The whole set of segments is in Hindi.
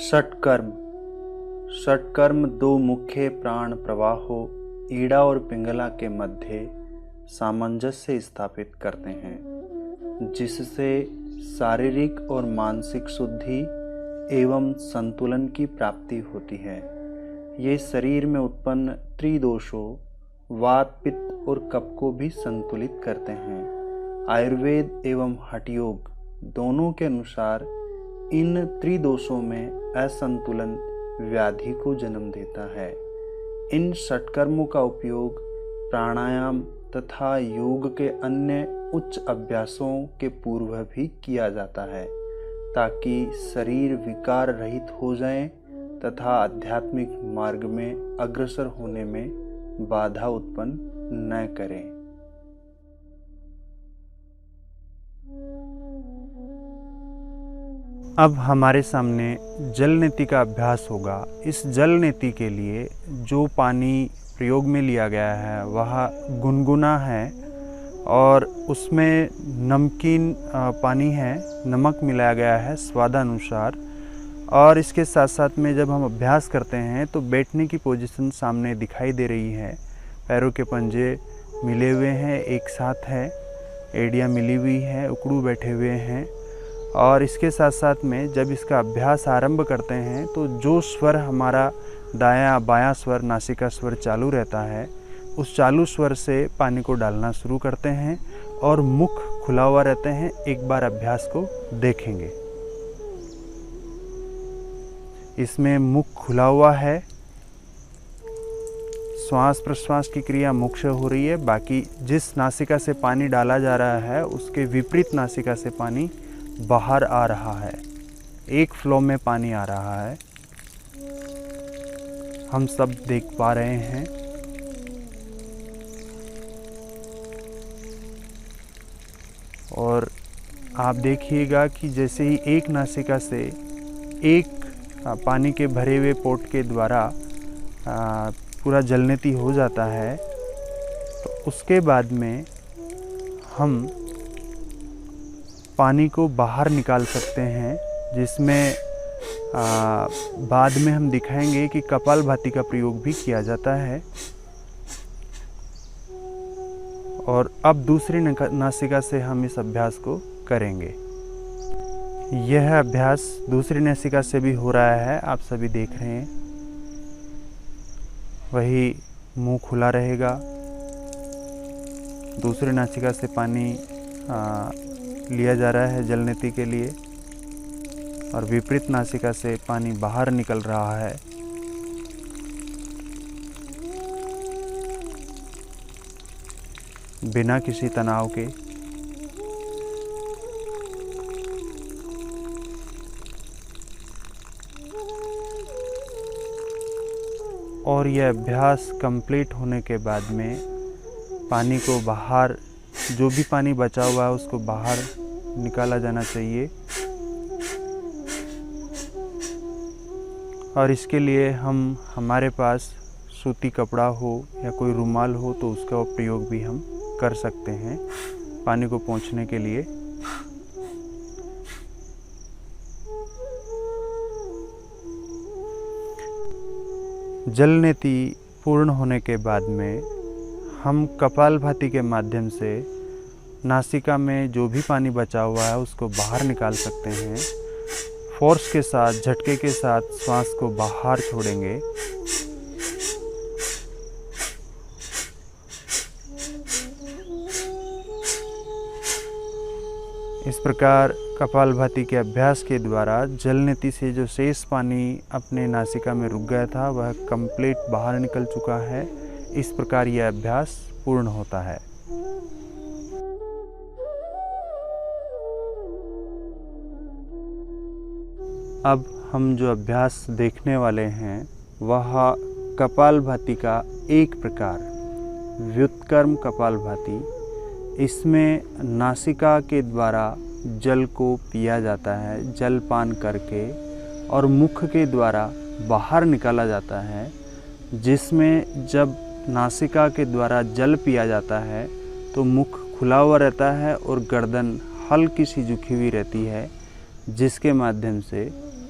षटकर्म। षटकर्म दो मुख्य प्राण प्रवाहों ईड़ा और पिंगला के मध्य सामंजस्य स्थापित करते हैं, जिससे शारीरिक और मानसिक शुद्धि एवं संतुलन की प्राप्ति होती है। ये शरीर में उत्पन्न त्रिदोषों वात, पित्त और कफ को भी संतुलित करते हैं। आयुर्वेद एवं हठयोग दोनों के अनुसार इन त्रिदोषों में असंतुलन व्याधि को जन्म देता है। इन षटकर्मों का उपयोग प्राणायाम तथा योग के अन्य उच्च अभ्यासों के पूर्व भी किया जाता है, ताकि शरीर विकार रहित हो जाए तथा आध्यात्मिक मार्ग में अग्रसर होने में बाधा उत्पन्न न करें। अब हमारे सामने जल नीति का अभ्यास होगा। इस जल नीति के लिए जो पानी प्रयोग में लिया गया है वह गुनगुना है और उसमें नमकीन पानी है, नमक मिलाया गया है स्वादानुसार। और इसके साथ साथ में जब हम अभ्यास करते हैं तो बैठने की पोजीशन सामने दिखाई दे रही है। पैरों के पंजे मिले हुए हैं, एक साथ है, एड़ियाँ मिली हुई है, उकड़ू बैठे हुए हैं। और इसके साथ साथ में जब इसका अभ्यास आरंभ करते हैं तो जो स्वर हमारा दायां बायां स्वर नासिका स्वर चालू रहता है, उस चालू स्वर से पानी को डालना शुरू करते हैं और मुख खुला हुआ रहते हैं। एक बार अभ्यास को देखेंगे। इसमें मुख खुला हुआ है, श्वास प्रश्वास की क्रिया मुख से हो रही है, बाकी जिस नासिका से पानी डाला जा रहा है उसके विपरीत नासिका से पानी बाहर आ रहा है। एक फ्लो में पानी आ रहा है, हम सब देख पा रहे हैं। और आप देखिएगा कि जैसे ही एक नासिका से एक पानी के भरे हुए पोट के द्वारा पूरा जलनेती हो जाता है, तो उसके बाद में हम पानी को बाहर निकाल सकते हैं, जिसमें बाद में हम दिखाएंगे कि कपालभाति का प्रयोग भी किया जाता है। और अब दूसरी नासिका से हम इस अभ्यास को करेंगे। यह अभ्यास दूसरी नासिका से भी हो रहा है, आप सभी देख रहे हैं। वही मुंह खुला रहेगा, दूसरी नासिका से पानी लिया जा रहा है जलनेती के लिए और विपरीत नासिका से पानी बाहर निकल रहा है। बिना किसी तनाव के। और यह अभ्यास कंप्लीट होने के बाद में पानी को बाहर, जो भी पानी बचा हुआ है उसको बाहर निकाला जाना चाहिए। और इसके लिए हमारे पास सूती कपड़ा हो या कोई रुमाल हो तो उसका प्रयोग भी हम कर सकते हैं पानी को पोंछने के लिए। जलनेती पूर्ण होने के बाद में हम कपालभाति के माध्यम से नासिका में जो भी पानी बचा हुआ है उसको बाहर निकाल सकते हैं। फोर्स के साथ, झटके के साथ श्वास को बाहर छोड़ेंगे। इस प्रकार कपालभाति के अभ्यास के द्वारा जलनेती से जो शेष पानी अपने नासिका में रुक गया था वह कंप्लीट बाहर निकल चुका है। इस प्रकार यह अभ्यास पूर्ण होता है। अब हम जो अभ्यास देखने वाले हैं वह कपालभाति का एक प्रकार व्युत्क्रम कपालभाति। इसमें नासिका के द्वारा जल को पिया जाता है, जलपान करके, और मुख के द्वारा बाहर निकाला जाता है, जिसमें जब नासिका के द्वारा जल पिया जाता है तो मुख खुला हुआ रहता है और गर्दन हल्की सी झुकी हुई रहती है, जिसके माध्यम से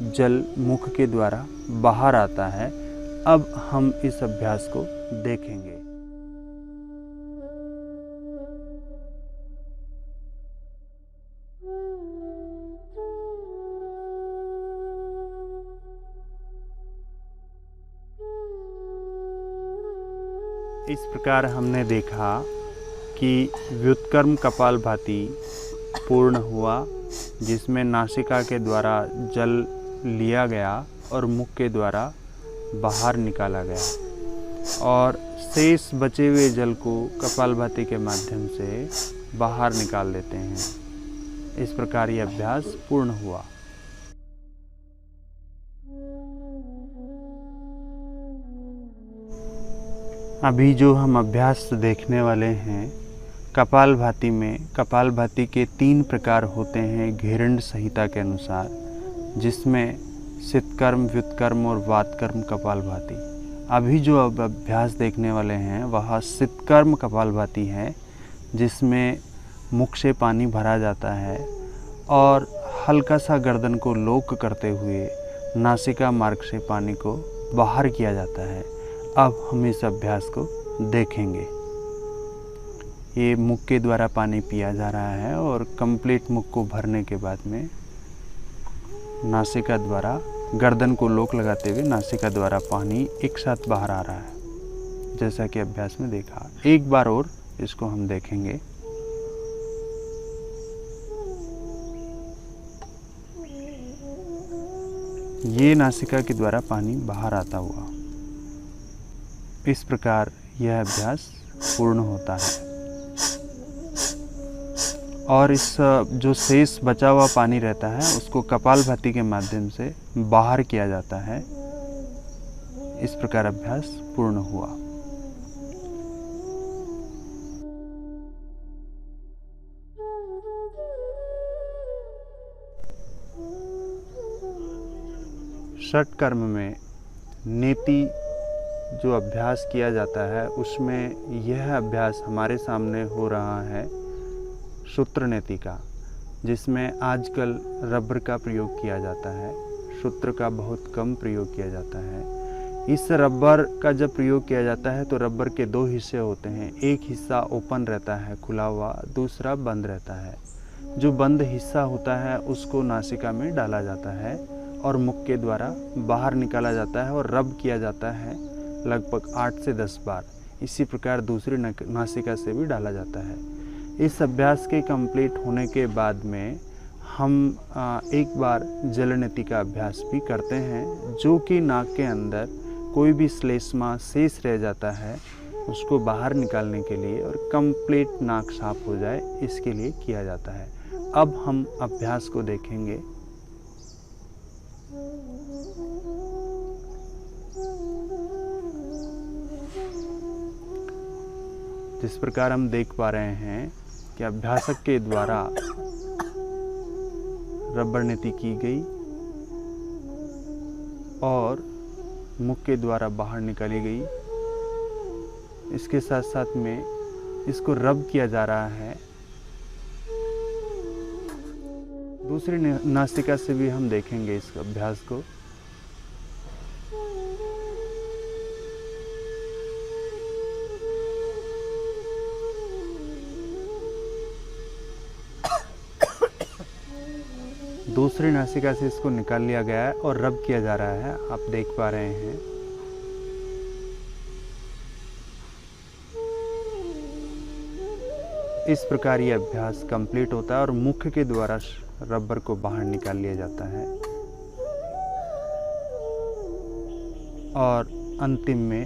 जल मुख के द्वारा बाहर आता है। अब हम इस अभ्यास को देखेंगे। इस प्रकार हमने देखा कि व्युत्क्रम कपालभाति पूर्ण हुआ, जिसमें नासिका के द्वारा जल लिया गया और मुख के द्वारा बाहर निकाला गया, और शेष बचे हुए जल को कपालभाति के माध्यम से बाहर निकाल देते हैं। इस प्रकार यह अभ्यास पूर्ण हुआ। अभी जो हम अभ्यास देखने वाले हैं कपालभाति में, कपालभाति के 3 प्रकार होते हैं घेरंड संहिता के अनुसार, जिसमें शीतकर्म, व्युत्क्रम और वातकर्म कपालभाति। अभी जो अब अभ्यास देखने वाले हैं वह शीतकर्म कपालभाति है, जिसमें मुख से पानी भरा जाता है और हल्का सा गर्दन को लॉक करते हुए नासिका मार्ग से पानी को बाहर किया जाता है। अब हम इस अभ्यास को देखेंगे। ये मुख के द्वारा पानी पिया जा रहा है और कंप्लीट मुख को भरने के बाद में नासिका द्वारा गर्दन को लोक लगाते हुए नासिका द्वारा पानी एक साथ बाहर आ रहा है, जैसा कि अभ्यास में देखा। एक बार और इसको हम देखेंगे। ये नासिका के द्वारा पानी बाहर आता हुआ। इस प्रकार यह अभ्यास पूर्ण होता है और इस जो शेष बचा हुआ पानी रहता है उसको कपालभाति के माध्यम से बाहर किया जाता है। इस प्रकार अभ्यास पूर्ण हुआ। षट कर्म में नेति जो अभ्यास किया जाता है उसमें यह अभ्यास हमारे सामने हो रहा है सूत्र नेति का, जिसमें आजकल रबर का प्रयोग किया जाता है। सूत्र का बहुत कम प्रयोग किया जाता है। इस रबर का जब प्रयोग किया जाता है तो रबर के दो हिस्से होते हैं। एक हिस्सा ओपन रहता है, खुला हुआ, दूसरा बंद रहता है। जो बंद हिस्सा होता है उसको नासिका में डाला जाता है और मुख के द्वारा बाहर निकाला जाता है और रब किया जाता है लगभग 8 से 10 बार। इसी प्रकार दूसरी नासिका से भी डाला जाता है। इस अभ्यास के कंप्लीट होने के बाद में हम एक बार जलनेति का अभ्यास भी करते हैं, जो कि नाक के अंदर कोई भी श्लेष्मा शेष रह जाता है उसको बाहर निकालने के लिए और कंप्लीट नाक साफ हो जाए, इसके लिए किया जाता है। अब हम अभ्यास को देखेंगे। जिस प्रकार हम देख पा रहे हैं कि अभ्यासक के द्वारा रबर नीति की गई और मुख के द्वारा बाहर निकाली गई। इसके साथ साथ में इसको रब किया जा रहा है। दूसरी नासिका से भी हम देखेंगे इस अभ्यास को। दूसरी नासिका से इसको निकाल लिया गया है और रब किया जा रहा है, आप देख पा रहे हैं। इस प्रकार ये अभ्यास कंप्लीट होता है और मुख के द्वारा रबर को बाहर निकाल लिया जाता है और अंतिम में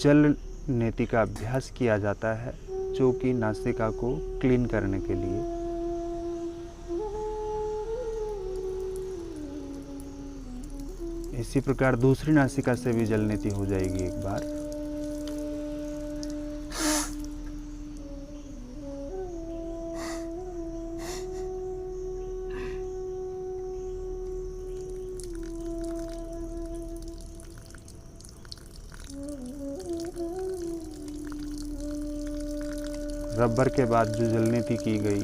जल नेति का अभ्यास किया जाता है, जो कि नासिका को क्लीन करने के लिए। इसी प्रकार दूसरी नासिका से भी जल नेति हो जाएगी एक बार। रबर के बाद जो जल नेति की गई,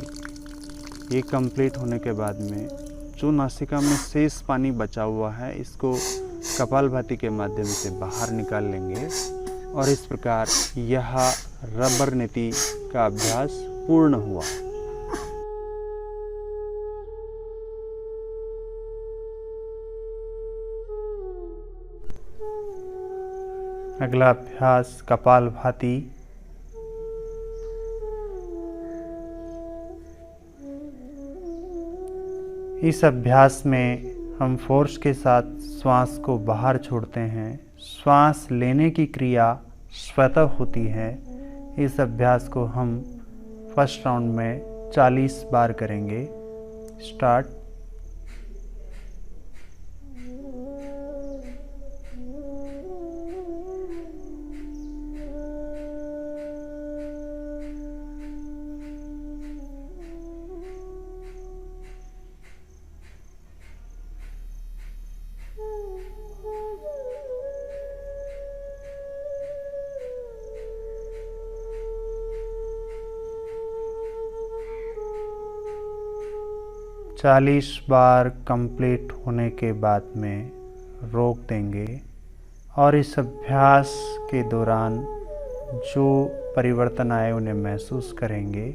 ये कंप्लीट होने के बाद में जो नासिका में शेष पानी बचा हुआ है इसको कपालभाति के माध्यम से बाहर निकाल लेंगे और इस प्रकार यह रबर नीति का अभ्यास पूर्ण हुआ। अगला अभ्यास कपालभाति। इस अभ्यास में हम फोर्स के साथ श्वास को बाहर छोड़ते हैं। श्वास लेने की क्रिया स्वतः होती है। इस अभ्यास को हम फर्स्ट राउंड में 40 बार करेंगे। स्टार्ट। चालीस बार कंप्लीट होने के बाद में रोक देंगे और इस अभ्यास के दौरान जो परिवर्तन आए उन्हें महसूस करेंगे।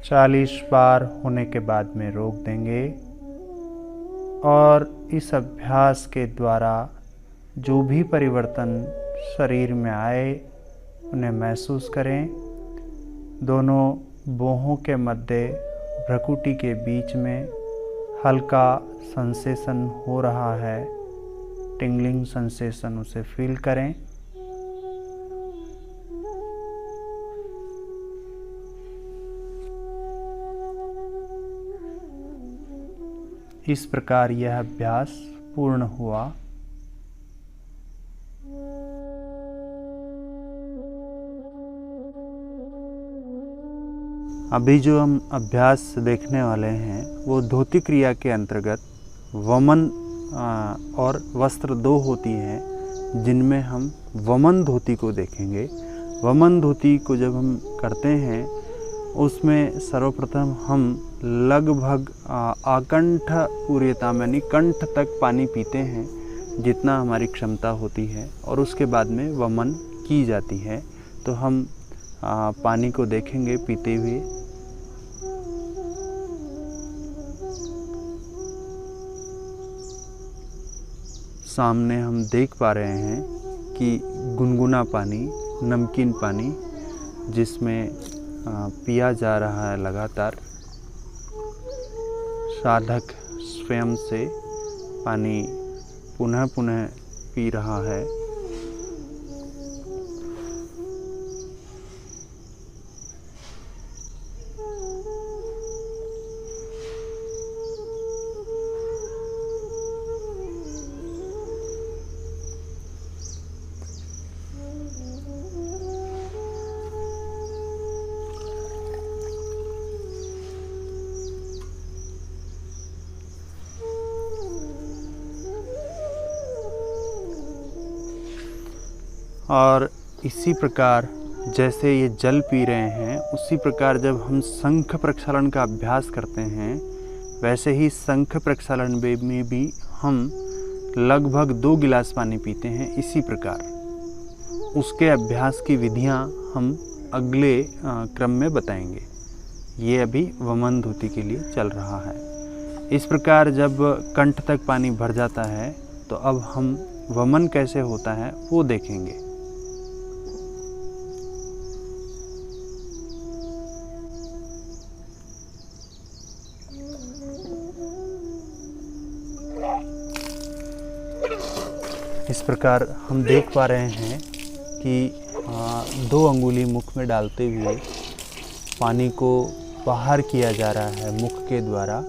40 बार होने के बाद में रोक देंगे और इस अभ्यास के द्वारा जो भी परिवर्तन शरीर में आए उन्हें महसूस करें। दोनों बाहों के मध्य भ्रुकुटी के बीच में हल्का सेंसेशन हो रहा है, टिंगलिंग सेंसेशन, उसे फील करें। इस प्रकार यह अभ्यास पूर्ण हुआ। अभी जो हम अभ्यास देखने वाले हैं वो धोती क्रिया के अंतर्गत वमन और वस्त्र 2 होती हैं, जिनमें हम वमन धोती को देखेंगे। वमन धोती को जब हम करते हैं उसमें सर्वप्रथम हम लगभग आकंठ पूर्यता में यानी कंठ तक पानी पीते हैं, जितना हमारी क्षमता होती है, और उसके बाद में वमन की जाती है। तो हम पानी को देखेंगे पीते हुए। सामने हम देख पा रहे हैं कि गुनगुना पानी, नमकीन पानी, जिसमें पिया जा रहा है लगातार। साधक स्वयं से पानी पुनः पुनः पी रहा है। और इसी प्रकार जैसे ये जल पी रहे हैं, उसी प्रकार जब हम शंख प्रक्षालन का अभ्यास करते हैं, वैसे ही शंख प्रक्षालन में भी हम लगभग 2 गिलास पानी पीते हैं। इसी प्रकार उसके अभ्यास की विधियां हम अगले क्रम में बताएंगे। ये अभी वमन धोती के लिए चल रहा है। इस प्रकार जब कंठ तक पानी भर जाता है तो अब हम वमन कैसे होता है वो देखेंगे। इस प्रकार हम देख पा रहे हैं कि 2 अंगुली मुख में डालते हुए पानी को बाहर किया जा रहा है मुख के द्वारा।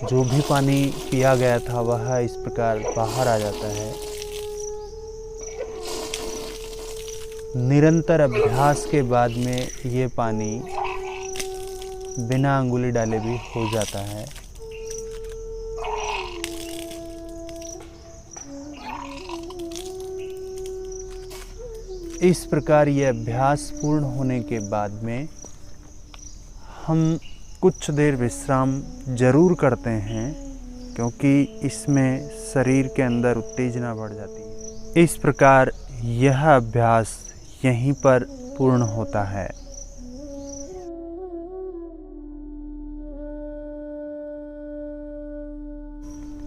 जो भी पानी पिया गया था वह इस प्रकार बाहर आ जाता है। निरंतर अभ्यास के बाद में ये पानी बिना अंगुली डाले भी हो जाता है। इस प्रकार ये अभ्यास पूर्ण होने के बाद में हम कुछ देर विश्राम जरूर करते हैं, क्योंकि इसमें शरीर के अंदर उत्तेजना बढ़ जाती है। इस प्रकार यह अभ्यास यहीं पर पूर्ण होता है।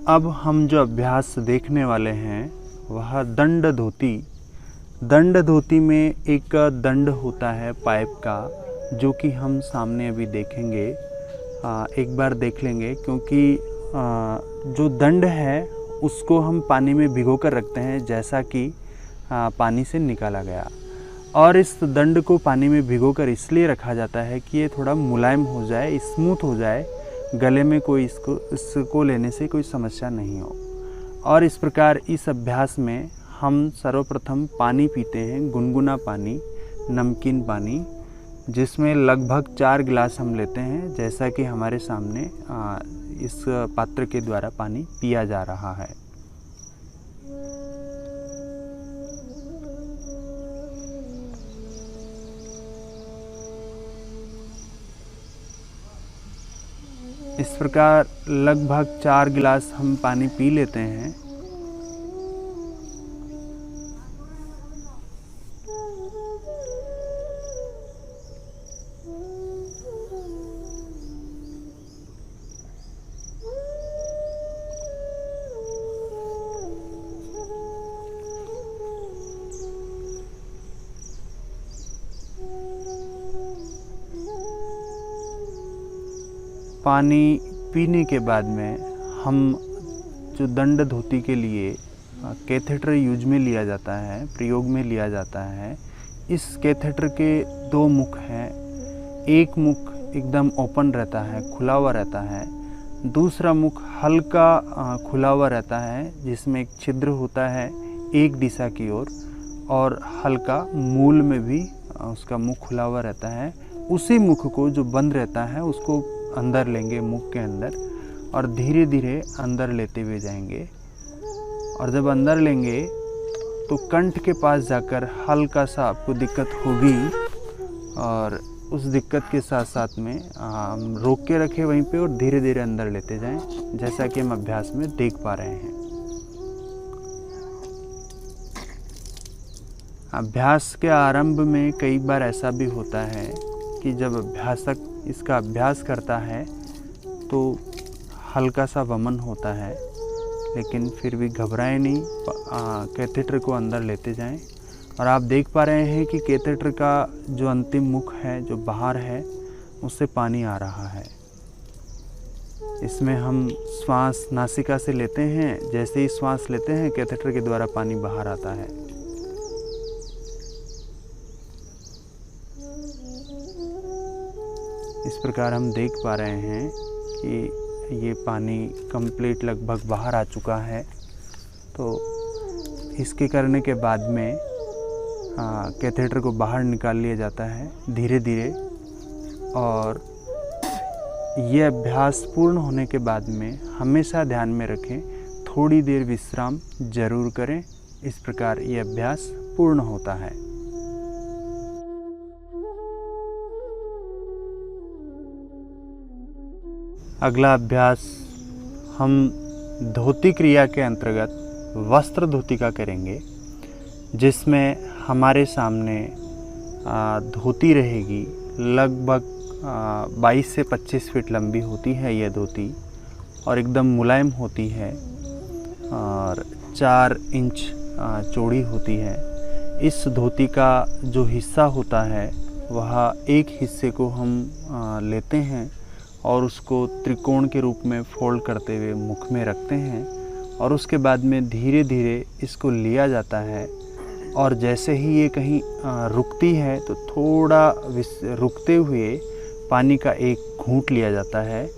अब हम जो अभ्यास देखने वाले हैं वह दंड धोती। दंड धोती में एक दंड होता है पाइप का, जो कि हम सामने अभी देखेंगे। एक बार देख लेंगे, क्योंकि जो दंड है उसको हम पानी में भिगो कर रखते हैं, जैसा कि पानी से निकाला गया। और इस दंड को पानी में भिगोकर इसलिए रखा जाता है कि ये थोड़ा मुलायम हो जाए, स्मूथ हो जाए, गले में कोई इसको लेने से कोई समस्या नहीं हो। और इस प्रकार इस अभ्यास में हम सर्वप्रथम पानी पीते हैं, गुनगुना पानी, नमकीन पानी, जिसमें लगभग 4 गिलास हम लेते हैं, जैसा कि हमारे सामने इस पात्र के द्वारा पानी पिया जा रहा है। इस प्रकार लगभग 4 गिलास हम पानी पी लेते हैं। पानी पीने के बाद में हम जो दंड धोती के लिए कैथेटर यूज में लिया जाता है, प्रयोग में लिया जाता है, इस कैथेटर के दो मुख हैं। एक मुख एकदम ओपन रहता है, खुला हुआ रहता है। दूसरा मुख हल्का खुला हुआ रहता है, जिसमें एक छिद्र होता है एक दिशा की ओर, और हल्का मूल में भी उसका मुख खुला हुआ रहता है। उसी मुख को जो बंद रहता है उसको अंदर लेंगे मुख के अंदर, और धीरे धीरे अंदर लेते हुए जाएंगे। और जब अंदर लेंगे तो कंठ के पास जाकर हल्का सा आपको दिक्कत होगी, और उस दिक्कत के साथ साथ में हम रोक के रखें वहीं पे और धीरे धीरे अंदर लेते जाएं, जैसा कि हम अभ्यास में देख पा रहे हैं। अभ्यास के आरंभ में कई बार ऐसा भी होता है कि जब अभ्यासक इसका अभ्यास करता है तो हल्का सा वमन होता है, लेकिन फिर भी घबराएं नहीं, कैथेटर को अंदर लेते जाएं। और आप देख पा रहे हैं कि कैथेटर का जो अंतिम मुख है, जो बाहर है, उससे पानी आ रहा है। इसमें हम श्वास नासिका से लेते हैं, जैसे ही श्वास लेते हैं कैथेटर के द्वारा पानी बाहर आता है। इस प्रकार हम देख पा रहे हैं कि ये पानी कंप्लीट लगभग बाहर आ चुका है। तो इसके करने के बाद में कैथेटर को बाहर निकाल लिया जाता है धीरे धीरे, और ये अभ्यास पूर्ण होने के बाद में हमेशा ध्यान में रखें, थोड़ी देर विश्राम जरूर करें। इस प्रकार ये अभ्यास पूर्ण होता है। अगला अभ्यास हम धोती क्रिया के अंतर्गत वस्त्र धोती का करेंगे, जिसमें हमारे सामने धोती रहेगी। लगभग 22 से 25 फीट लंबी होती है यह धोती, और एकदम मुलायम होती है, और 4 इंच चौड़ी होती है। इस धोती का जो हिस्सा होता है वह एक हिस्से को हम लेते हैं और उसको त्रिकोण के रूप में फोल्ड करते हुए मुख में रखते हैं, और उसके बाद में धीरे धीरे इसको लिया जाता है। और जैसे ही ये कहीं रुकती है तो थोड़ा रुकते हुए पानी का एक घूंट लिया जाता है।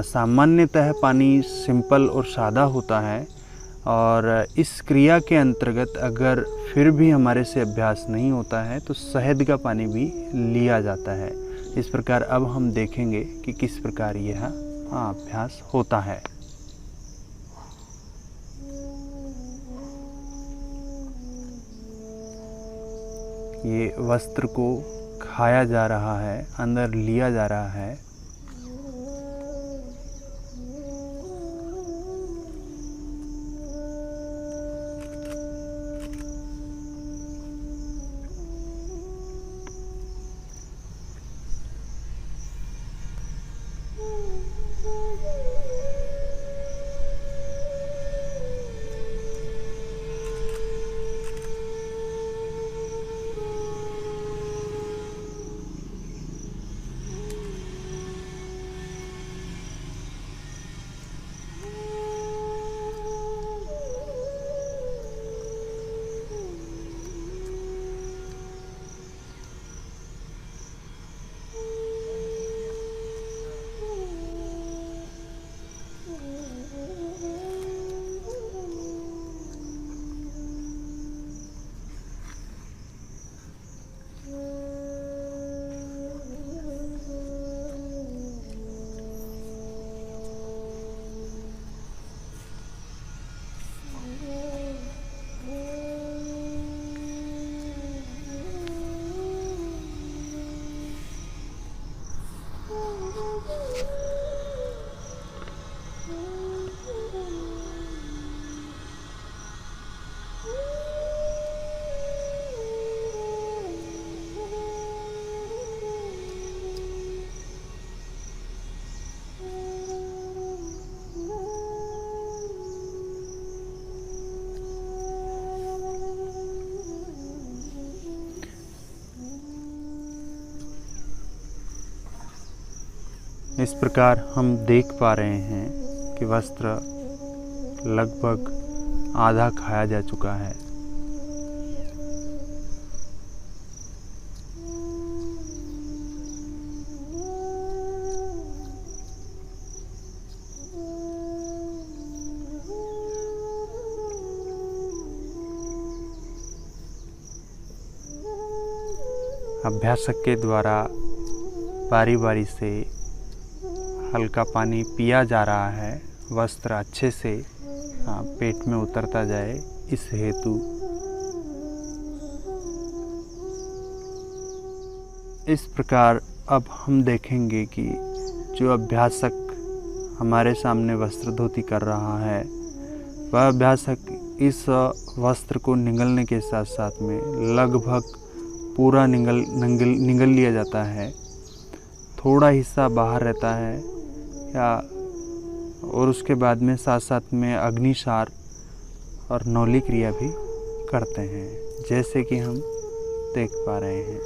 सामान्यतः पानी सिंपल और सादा होता है, और इस क्रिया के अंतर्गत अगर फिर भी हमारे से अभ्यास नहीं होता है तो शहद का पानी भी लिया जाता है। इस प्रकार अब हम देखेंगे कि किस प्रकार यह अभ्यास होता है। ये वस्त्र को खाया जा रहा है, अंदर लिया जा रहा है। इस प्रकार हम देख पा रहे हैं कि वस्त्र लगभग आधा खाया जा चुका है। अभ्यासक के द्वारा बारी बारी से हल्का पानी पिया जा रहा है, वस्त्र अच्छे से पेट में उतरता जाए, इस हेतु। इस प्रकार अब हम देखेंगे कि जो अभ्यासक हमारे सामने वस्त्र धोती कर रहा है, वह अभ्यासक इस वस्त्र को निगलने के साथ साथ में लगभग पूरा निगल लिया जाता है। थोड़ा हिस्सा बाहर रहता है और उसके बाद में साथ साथ में अग्निसार और नौली क्रिया भी करते हैं, जैसे कि हम देख पा रहे हैं।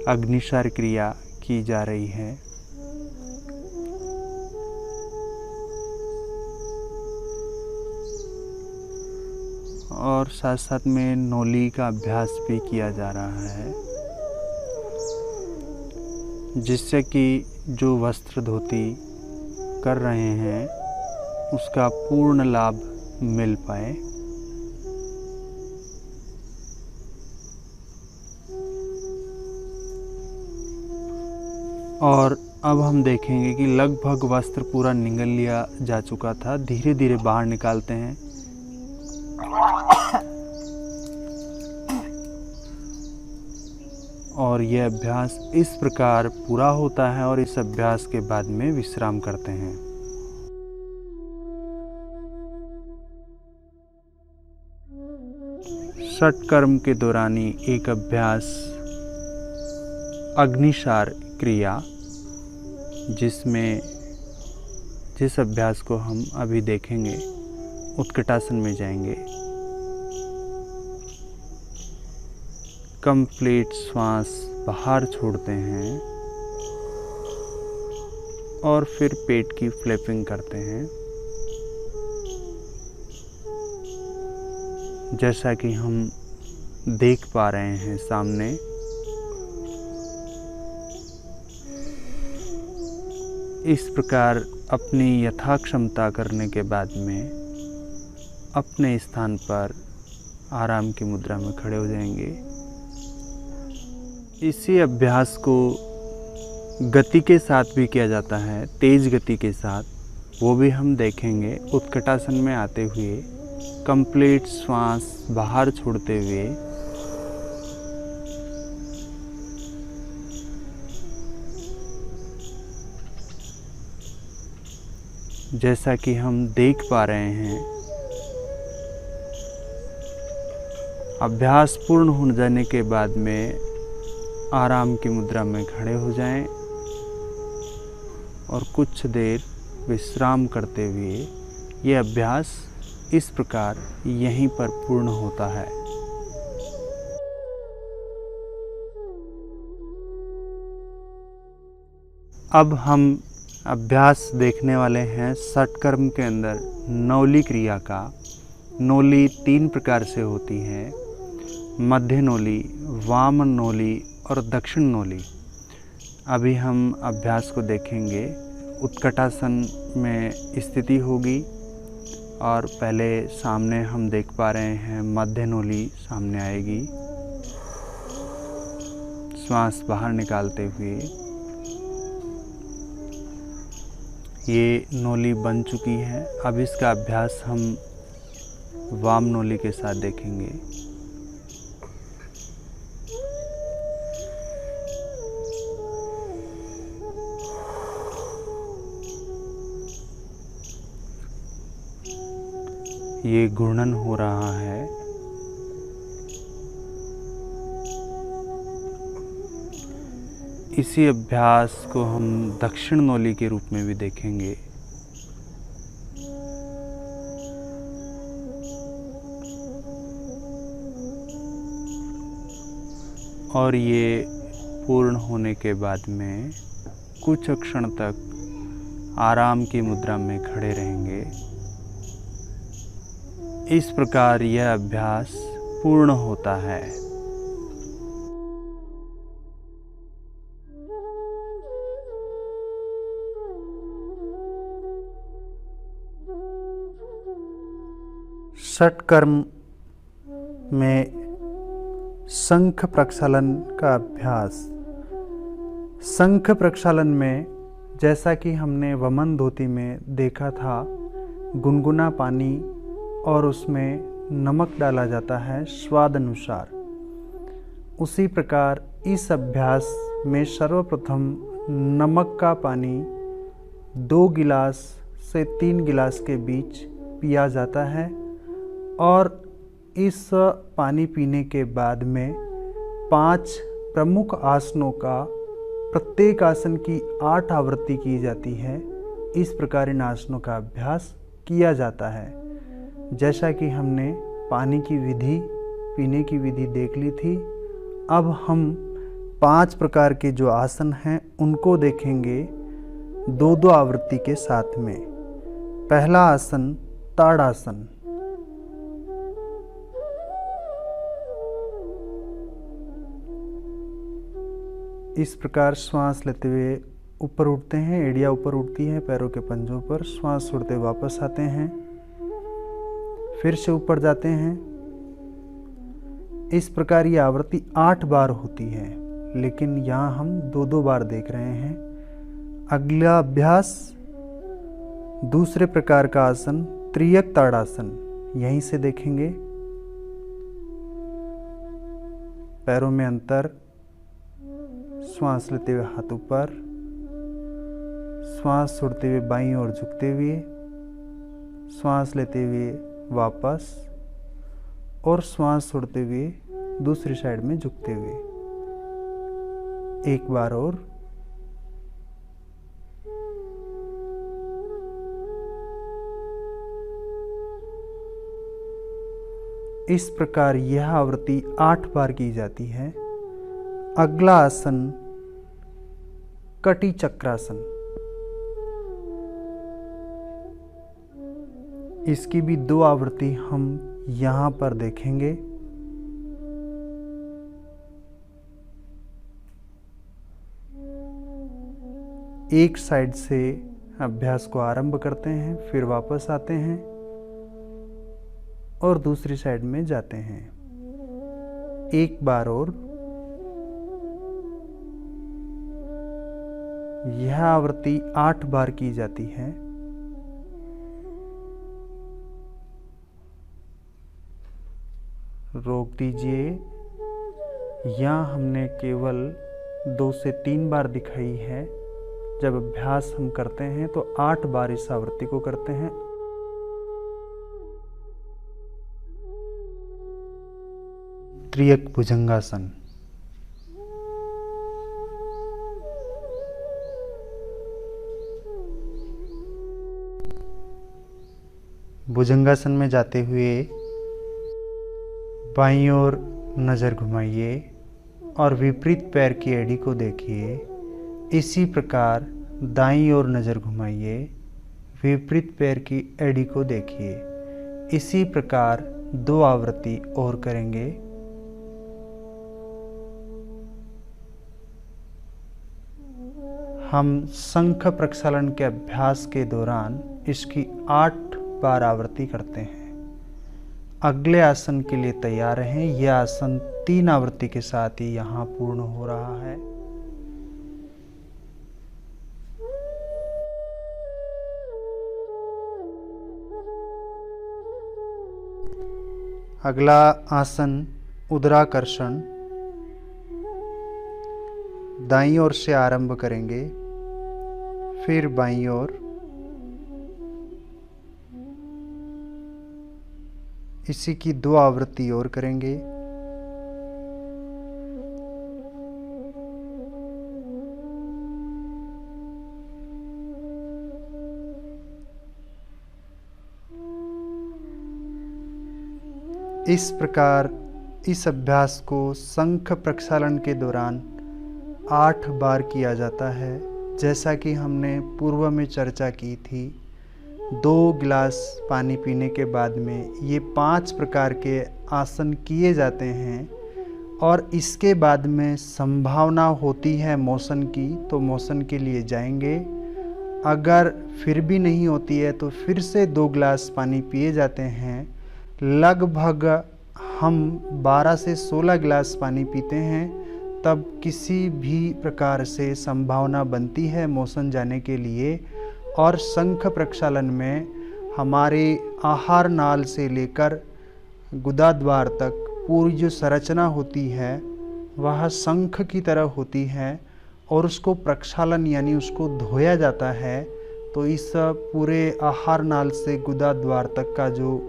अग्निसार क्रिया की जा रही है। और साथ साथ में नौली का अभ्यास भी किया जा रहा है, जिससे कि जो वस्त्र धोती कर रहे हैं उसका पूर्ण लाभ मिल पाए। और अब हम देखेंगे कि लगभग वस्त्र पूरा निगल लिया जा चुका था। धीरे धीरे बाहर निकालते हैं। और यह अभ्यास इस प्रकार पूरा होता है और इस अभ्यास के बाद में विश्राम करते हैं। षटकर्म के दौरानी एक अभ्यास अग्निसार क्रिया, जिस अभ्यास को हम अभी देखेंगे, उत्कटासन में जाएंगे। कंप्लीट श्वास बाहर छोड़ते हैं और फिर पेट की फ्लैपिंग करते हैं, जैसा कि हम देख पा रहे हैं सामने। इस प्रकार अपनी यथाक्षमता करने के बाद में अपने स्थान पर आराम की मुद्रा में खड़े हो जाएंगे। इसी अभ्यास को गति के साथ भी किया जाता है, तेज गति के साथ, वो भी हम देखेंगे। उत्कटासन में आते हुए कंप्लीट श्वास बाहर छोड़ते हुए जैसा कि हम देख पा रहे हैं। अभ्यास पूर्ण हो जाने के बाद में आराम की मुद्रा में खड़े हो जाएं और कुछ देर विश्राम करते हुए ये अभ्यास इस प्रकार यहीं पर पूर्ण होता है। अब हम अभ्यास देखने वाले हैं षटकर्म के अंदर नौली क्रिया का। नौली 3 प्रकार से होती है: मध्य नौली, वाम नौली और दक्षिण नौली। अभी हम अभ्यास को देखेंगे। उत्कटासन में स्थिति होगी और पहले सामने हम देख पा रहे हैं मध्य नौली सामने आएगी। श्वास बाहर निकालते हुए ये नौली बन चुकी है। अब इसका अभ्यास हम वाम नौली के साथ देखेंगे। ये घूर्णन हो रहा है। इसी अभ्यास को हम दक्षिण नौली के रूप में भी देखेंगे। और ये पूर्ण होने के बाद में कुछ क्षण तक आराम की मुद्रा में खड़े रहेंगे। इस प्रकार यह अभ्यास पूर्ण होता है। षटकर्म में शंख प्रक्षालन का अभ्यास। शंख प्रक्षालन में जैसा कि हमने वमन धोती में देखा था, गुनगुना पानी और उसमें नमक डाला जाता है स्वाद अनुसार। उसी प्रकार इस अभ्यास में सर्वप्रथम नमक का पानी 2 गिलास से 3 गिलास के बीच पिया जाता है और इस पानी पीने के बाद में 5 प्रमुख आसनों का प्रत्येक आसन की 8 आवृत्ति की जाती है। इस प्रकार इन आसनों का अभ्यास किया जाता है। जैसा कि हमने पानी की विधि, पीने की विधि देख ली थी, अब हम 5 प्रकार के जो आसन हैं उनको देखेंगे 2-2 आवृत्ति के साथ में। पहला आसन ताड़ासन। इस प्रकार श्वास लेते हुए ऊपर उठते हैं, एड़ियाँ ऊपर उठती हैं पैरों के पंजों पर, श्वास छोड़ते वापस आते हैं, फिर से ऊपर जाते हैं। इस प्रकार ये आवृत्ति 8 बार होती है, लेकिन यहाँ हम 2-2 बार देख रहे हैं। अगला अभ्यास दूसरे प्रकार का आसन त्रियक ताड़ासन, यहीं से देखेंगे। पैरों में अंतर, श्वास लेते हुए हाथ ऊपर, श्वास छोड़ते हुए बाईं ओर झुकते हुए, श्वास लेते हुए वापस और श्वास छोड़ते हुए दूसरी साइड में झुकते हुए। एक बार और। इस प्रकार यह आवृत्ति 8 बार की जाती है। अगला आसन कटी चक्रासन। इसकी भी 2 आवृत्ति हम यहाँ पर देखेंगे। एक साइड से अभ्यास को आरंभ करते हैं, फिर वापस आते हैं और दूसरी साइड में जाते हैं। एक बार और। यह आवृत्ति 8 बार की जाती है। रोक दीजिए। यहाँ हमने केवल 2 से 3 बार दिखाई है। जब अभ्यास हम करते हैं तो 8 बार इस आवृत्ति को करते हैं। त्रियक भुजंगासन। भुजंगासन में जाते हुए बाईं ओर नज़र घुमाइए और विपरीत पैर की एड़ी को देखिए। इसी प्रकार दाईं ओर नज़र घुमाइए, विपरीत पैर की एड़ी को देखिए। इसी प्रकार 2 आवृत्ति और करेंगे। हम शंख प्रक्षालन के अभ्यास के दौरान इसकी 8 बार आवृत्ति करते हैं। अगले आसन के लिए तैयार रहें। यह आसन 3 आवृत्ति के साथ ही यहाँ पूर्ण हो रहा है। अगला आसन उदराकर्षण। दाईं ओर से आरंभ करेंगे, फिर बाईं ओर। इसी की 2 आवृत्ति और करेंगे। इस प्रकार इस अभ्यास को शंख प्रक्षालन के दौरान 8 बार किया जाता है। जैसा कि हमने पूर्व में चर्चा की थी, 2 गिलास पानी पीने के बाद में ये 5 प्रकार के आसन किए जाते हैं और इसके बाद में संभावना होती है मोशन की, तो मोशन के लिए जाएंगे। अगर फिर भी नहीं होती है तो फिर से 2 गिलास पानी पिए जाते हैं। लगभग हम 12 से 16 गिलास पानी पीते हैं, तब किसी भी प्रकार से संभावना बनती है मोशन जाने के लिए। और शंख प्रक्षालन में हमारे आहार नाल से लेकर गुदा द्वार तक पूरी जो संरचना होती है वह शंख की तरह होती है और उसको प्रक्षालन यानी उसको धोया जाता है। तो इस पूरे आहार नाल से गुदा द्वार तक का जो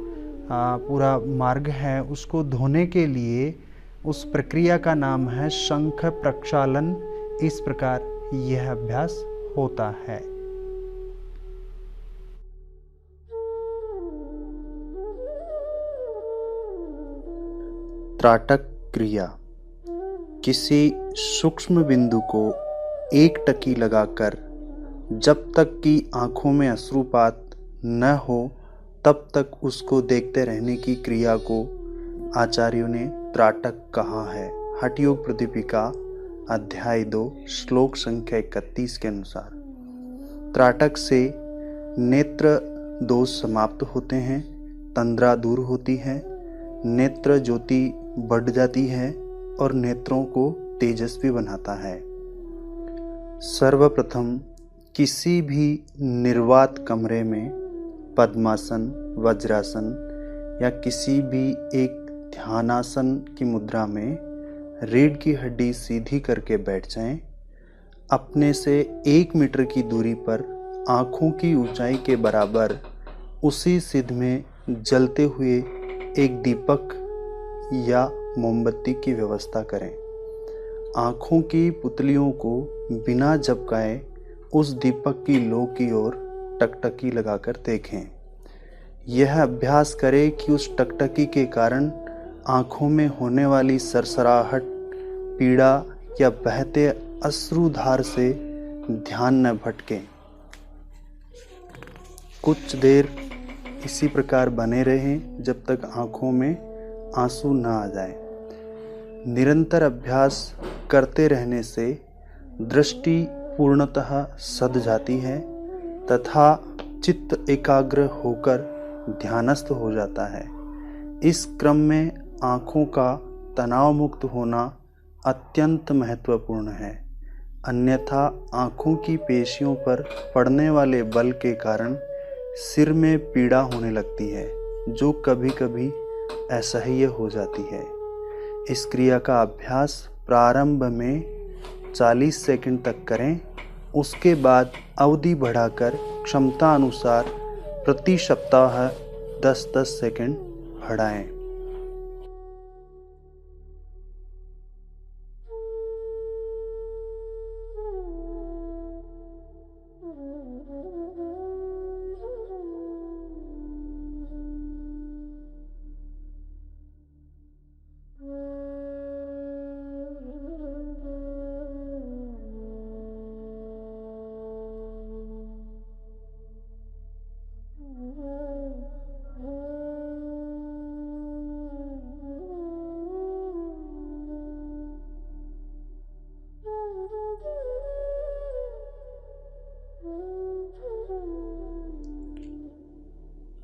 पूरा मार्ग है उसको धोने के लिए उस प्रक्रिया का नाम है शंख प्रक्षालन। इस प्रकार यह अभ्यास होता है। त्राटक क्रिया। किसी सूक्ष्म बिंदु को एक टकी लगाकर जब तक कि आँखों में अश्रुपात न हो तब तक उसको देखते रहने की क्रिया को आचार्यों ने त्राटक कहा है। हठ योग प्रदीपिका अध्याय 2 श्लोक संख्या 31 के अनुसार त्राटक से नेत्र दोष समाप्त होते हैं, तंद्रा दूर होती है, नेत्र ज्योति बढ़ जाती है और नेत्रों को तेजस्वी बनाता है। सर्वप्रथम किसी भी निर्वात कमरे में पद्मासन, वज्रासन या किसी भी एक ध्यानासन की मुद्रा में रीढ़ की हड्डी सीधी करके बैठ जाएं। अपने से 1 मीटर की दूरी पर आँखों की ऊंचाई के बराबर उसी सिद्ध में जलते हुए एक दीपक या मोमबत्ती की व्यवस्था करें। आँखों की पुतलियों को बिना झपकाए उस दीपक की लो की ओर टकटकी लगाकर देखें। यह अभ्यास करें कि उस टकटकी के कारण आँखों में होने वाली सरसराहट, पीड़ा या बहते अश्रुधार से ध्यान न भटके। कुछ देर इसी प्रकार बने रहें जब तक आँखों में आंसू न आ जाए। निरंतर अभ्यास करते रहने से दृष्टि पूर्णतः सध जाती है तथा चित्त एकाग्र होकर ध्यानस्थ हो जाता है। इस क्रम में आँखों का तनाव मुक्त होना अत्यंत महत्वपूर्ण है, अन्यथा आँखों की पेशियों पर पड़ने वाले बल के कारण सिर में पीड़ा होने लगती है, जो कभी कभी असह्य हो जाती है। इस क्रिया का अभ्यास प्रारंभ में 40 सेकंड तक करें, उसके बाद अवधि बढ़ाकर क्षमता अनुसार प्रति सप्ताह 10-10 सेकंड बढ़ाएं।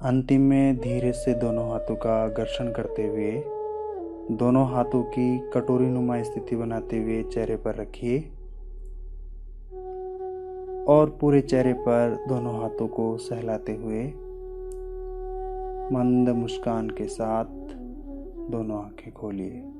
अंतिम में धीरे से दोनों हाथों का घर्षण करते हुए दोनों हाथों की कटोरी नुमा स्थिति बनाते हुए चेहरे पर रखिए और पूरे चेहरे पर दोनों हाथों को सहलाते हुए मंद मुस्कान के साथ दोनों आंखें खोलिए।